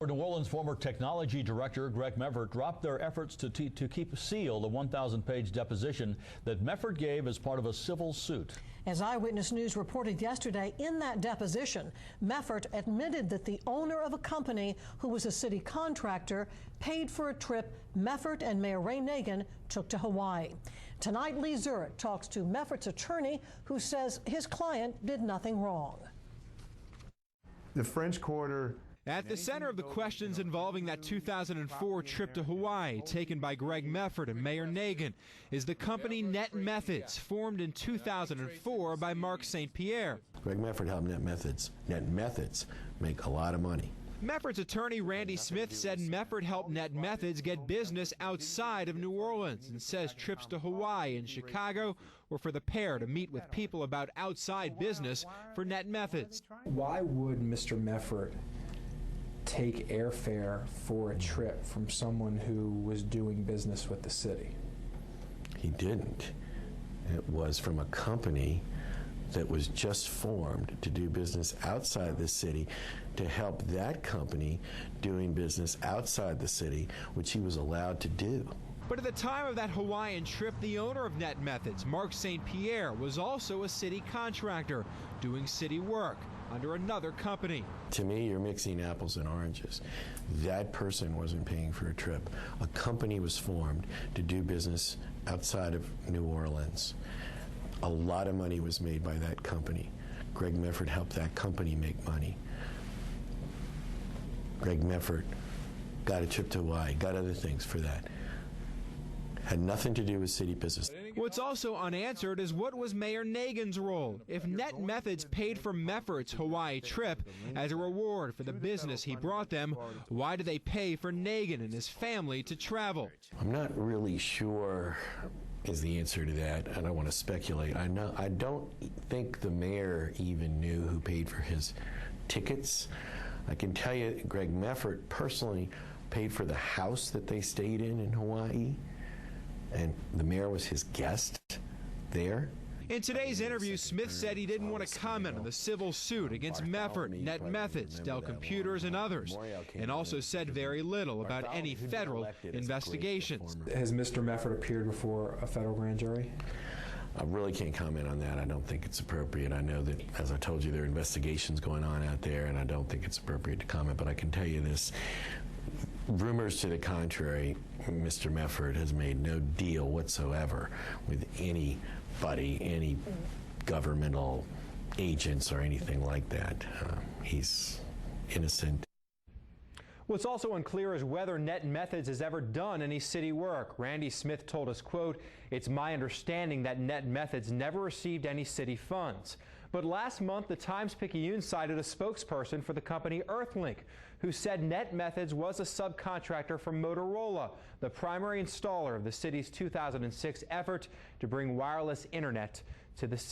New Orleans former technology director Greg Meffert dropped their efforts to keep seal the 1,000-page deposition that Meffert gave as part of a civil suit. As Eyewitness News reported yesterday, in that deposition, Meffert admitted that the owner of a company who was a city contractor paid for a trip Meffert and Mayor Ray Nagin took to Hawaii. Tonight, Lee Zurich talks to Meffert's attorney, who says his client did nothing wrong. The French Quarter. At the center of the questions involving that 2004 trip to Hawaii taken by Greg Meffert and Mayor Nagin is the company Net Methods, formed in 2004 by Mark St. Pierre. Greg Meffert helped Net Methods make a lot of money. Meffert's attorney Randy Smith said Meffert helped Net Methods get business outside of New Orleans and says trips to Hawaii and Chicago were for the pair to meet with people about outside business for Net Methods. Why would Mr. Meffert take airfare for a trip from someone who was doing business with the city? He didn't. It was from a company that was just formed to do business outside the city, to help that company doing business outside the city, which he was allowed to do. But at the time of that Hawaiian trip, the owner of Net Methods, Mark St. Pierre, was also a city contractor doing city work under another company. To me, you're mixing apples and oranges. That person wasn't paying for a trip. A company was formed to do business outside of New Orleans. A lot of money was made by that company. Greg Meffert helped that company make money. Greg Meffert got a trip to Hawaii, got other things for that. Had nothing to do with city business. What's also unanswered is what was Mayor Nagin's role? If Net Methods paid for Meffert's Hawaii trip as a reward for the business he brought them, why do they pay for Nagin and his family to travel? I'm not really sure is the answer to that. I don't want to speculate. I don't think the mayor even knew who paid for his tickets. I can tell you Greg Meffert personally paid for the house that they stayed in Hawaii, and the mayor was his guest there. In today's interview, Smith said he didn't want to comment on the civil suit against Meffert, Net Methods, Dell Computers, and others, and also said very little about any federal investigations. Has Mr. Meffert appeared before a federal grand jury? I really can't comment on that. I don't think it's appropriate. I know that, as I told you, there are investigations going on out there, and I don't think it's appropriate to comment, but I can tell you this. Rumors to the contrary, Mr. Meffert has made no deal whatsoever with anybody, any governmental agents or anything like that. He's innocent. What's also unclear is whether Net Methods has ever done any city work. Randy Smith told us, quote, "It's my understanding that Net Methods never received any city funds." But last month, the Times-Picayune cited a spokesperson for the company Earthlink, who said Net Methods was a subcontractor for Motorola, the primary installer of the city's 2006 effort to bring wireless internet to the city.